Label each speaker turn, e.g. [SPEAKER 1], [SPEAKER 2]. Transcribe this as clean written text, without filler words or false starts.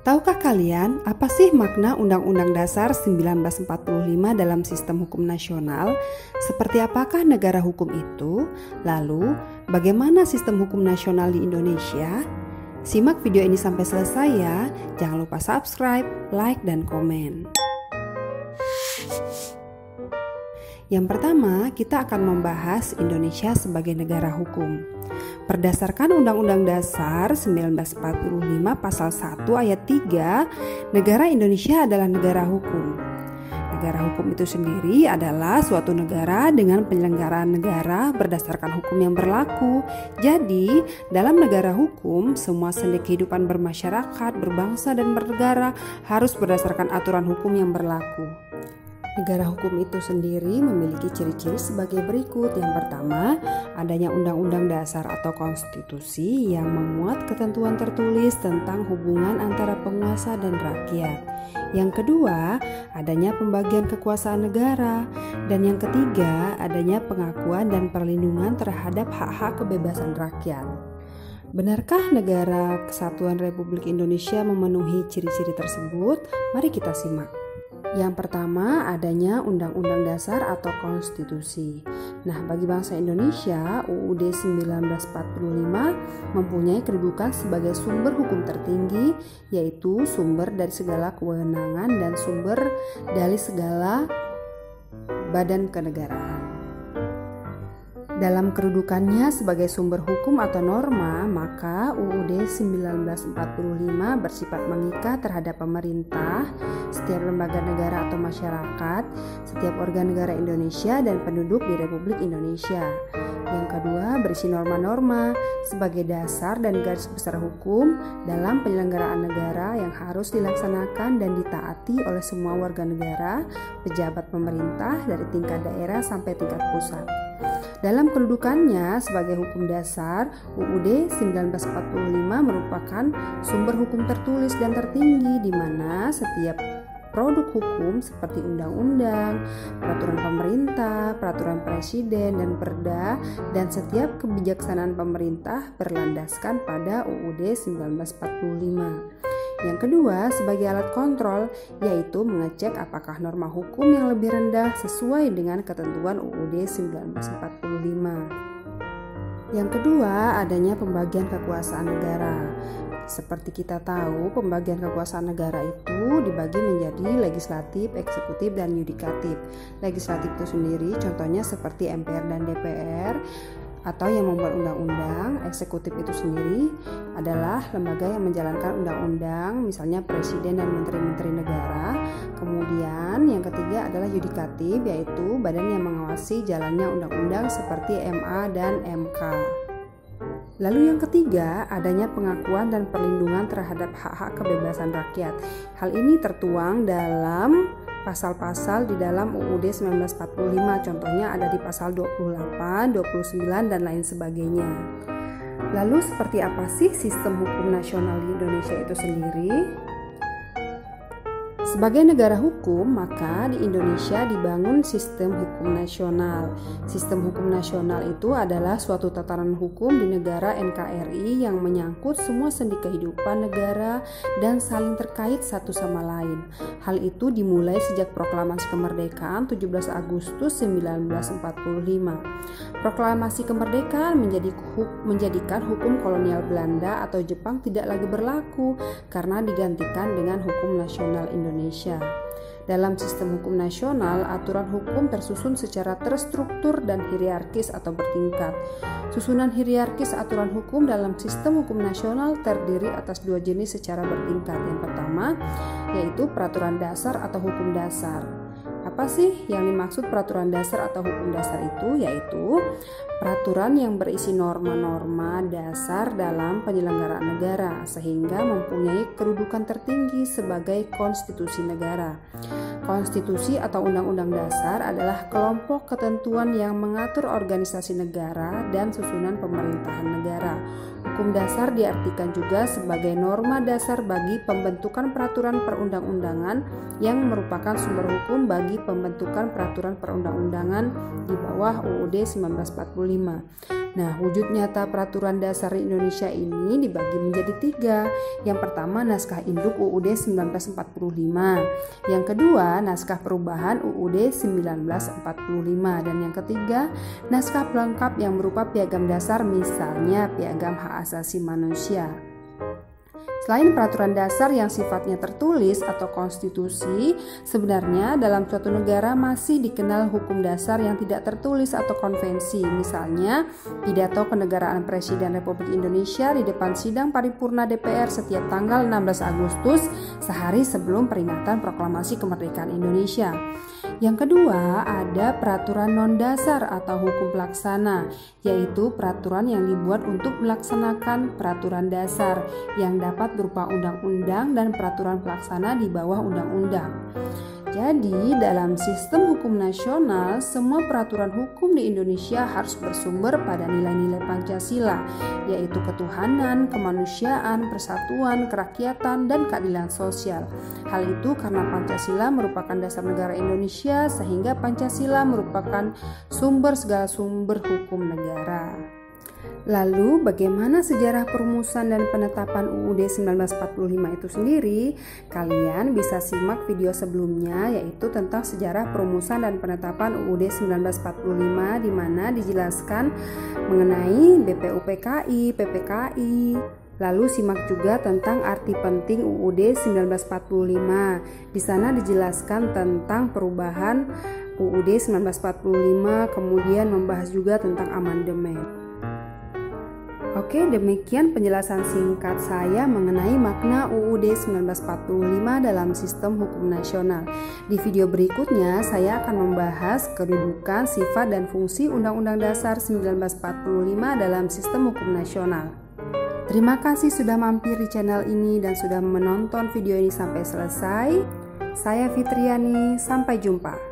[SPEAKER 1] Tahukah kalian apa sih makna Undang-Undang Dasar 1945 dalam sistem hukum nasional? Seperti apakah negara hukum itu? Lalu, bagaimana sistem hukum nasional di Indonesia? Simak video ini sampai selesai ya. Jangan lupa subscribe, like, dan komen. Yang pertama, kita akan membahas Indonesia sebagai negara hukum. Berdasarkan Undang-Undang Dasar 1945 Pasal 1 Ayat 3, negara Indonesia adalah negara hukum. Negara hukum itu sendiri adalah suatu negara dengan penyelenggaraan negara berdasarkan hukum yang berlaku. Jadi, dalam negara hukum, semua sendi kehidupan bermasyarakat, berbangsa, dan bernegara harus berdasarkan aturan hukum yang berlaku. Negara hukum itu sendiri memiliki ciri-ciri sebagai berikut. Yang pertama, adanya undang-undang dasar atau konstitusi yang memuat ketentuan tertulis tentang hubungan antara penguasa dan rakyat. Yang kedua, adanya pembagian kekuasaan negara. Dan yang ketiga, adanya pengakuan dan perlindungan terhadap hak-hak kebebasan rakyat. Benarkah negara Kesatuan Republik Indonesia memenuhi ciri-ciri tersebut? Mari kita simak. Yang pertama, adanya Undang-Undang Dasar atau Konstitusi. Nah, bagi bangsa Indonesia, UUD 1945 mempunyai kedudukan sebagai sumber hukum tertinggi, yaitu sumber dari segala kewenangan dan sumber dari segala badan kenegaraan. Dalam kedudukannya sebagai sumber hukum atau norma, maka UUD 1945 bersifat mengikat terhadap pemerintah, setiap lembaga negara atau masyarakat, setiap organ negara Indonesia dan penduduk di Republik Indonesia. Yang kedua, berisi norma-norma sebagai dasar dan garis besar hukum dalam penyelenggaraan negara yang harus dilaksanakan dan ditaati oleh semua warga negara, pejabat pemerintah dari tingkat daerah sampai tingkat pusat. Dalam kedudukannya sebagai hukum dasar, UUD 1945 merupakan sumber hukum tertulis dan tertinggi di mana setiap produk hukum seperti undang-undang, peraturan pemerintah, peraturan presiden, dan perda, dan setiap kebijaksanaan pemerintah berlandaskan pada UUD 1945. Yang kedua, sebagai alat kontrol, yaitu mengecek apakah norma hukum yang lebih rendah sesuai dengan ketentuan UUD 1945. Yang kedua, adanya pembagian kekuasaan negara. Seperti kita tahu, pembagian kekuasaan negara itu dibagi menjadi legislatif, eksekutif, dan yudikatif. Legislatif itu sendiri contohnya seperti MPR dan DPR atau yang membuat undang-undang. Eksekutif itu sendiri adalah lembaga yang menjalankan undang-undang, misalnya presiden dan menteri-menteri negara. Kemudian yang ketiga adalah yudikatif, yaitu badan yang mengawasi jalannya undang-undang seperti MA dan MK. Lalu yang ketiga, adanya pengakuan dan perlindungan terhadap hak-hak kebebasan rakyat. Hal ini tertuang dalam pasal-pasal di dalam UUD 1945, contohnya ada di pasal 28, 29, dan lain sebagainya. Lalu seperti apa sih sistem hukum nasional di Indonesia itu sendiri? Sebagai negara hukum, maka di Indonesia dibangun sistem hukum nasional. Sistem hukum nasional itu adalah suatu tatanan hukum di negara NKRI yang menyangkut semua sendi kehidupan negara dan saling terkait satu sama lain. Hal itu dimulai sejak proklamasi kemerdekaan 17 Agustus 1945. Proklamasi kemerdekaan menjadikan hukum kolonial Belanda atau Jepang tidak lagi berlaku karena digantikan dengan hukum nasional Indonesia. Dalam sistem hukum nasional, aturan hukum tersusun secara terstruktur dan hierarkis atau bertingkat. Susunan hierarkis aturan hukum dalam sistem hukum nasional terdiri atas dua jenis secara bertingkat. Yang pertama, yaitu peraturan dasar atau hukum dasar. Apa sih yang dimaksud peraturan dasar atau hukum dasar itu? Yaitu peraturan yang berisi norma-norma dasar dalam penyelenggaraan negara sehingga mempunyai kedudukan tertinggi sebagai konstitusi negara. Konstitusi atau undang-undang dasar adalah kelompok ketentuan yang mengatur organisasi negara dan susunan pemerintahan negara. Hukum dasar diartikan juga sebagai norma dasar bagi pembentukan peraturan perundang-undangan yang merupakan sumber hukum bagi pembentukan peraturan perundang-undangan di bawah UUD 1945. Nah, wujud nyata peraturan dasar Indonesia ini dibagi menjadi 3. Yang pertama, naskah induk UUD 1945. Yang kedua, naskah perubahan UUD 1945. Dan yang ketiga, naskah pelengkap yang berupa piagam dasar, misalnya Piagam Hak Asasi Manusia. Selain peraturan dasar yang sifatnya tertulis atau konstitusi, sebenarnya dalam suatu negara masih dikenal hukum dasar yang tidak tertulis atau konvensi. Misalnya, pidato kenegaraan Presiden Republik Indonesia di depan sidang paripurna DPR setiap tanggal 16 Agustus, sehari sebelum peringatan proklamasi kemerdekaan Indonesia. Yang kedua, ada peraturan non-dasar atau hukum pelaksana, yaitu peraturan yang dibuat untuk melaksanakan peraturan dasar yang dapat berupa undang-undang dan peraturan pelaksana di bawah undang-undang. Jadi, dalam sistem hukum nasional, semua peraturan hukum di Indonesia harus bersumber pada nilai-nilai Pancasila, yaitu ketuhanan, kemanusiaan, persatuan, kerakyatan, dan keadilan sosial. Hal itu karena Pancasila merupakan dasar negara Indonesia, sehingga Pancasila merupakan sumber segala sumber hukum negara. Lalu bagaimana sejarah perumusan dan penetapan UUD 1945 itu sendiri? Kalian bisa simak video sebelumnya, yaitu tentang sejarah perumusan dan penetapan UUD 1945, di mana dijelaskan mengenai BPUPKI, PPKI. Lalu simak juga tentang arti penting UUD 1945. Di sana dijelaskan tentang perubahan UUD 1945, kemudian membahas juga tentang amandemen. Oke, demikian penjelasan singkat saya mengenai makna UUD 1945 dalam sistem hukum nasional. Di video berikutnya, saya akan membahas kedudukan, sifat, dan fungsi Undang-Undang Dasar 1945 dalam sistem hukum nasional. Terima kasih sudah mampir di channel ini dan sudah menonton video ini sampai selesai. Saya Fitriani, sampai jumpa.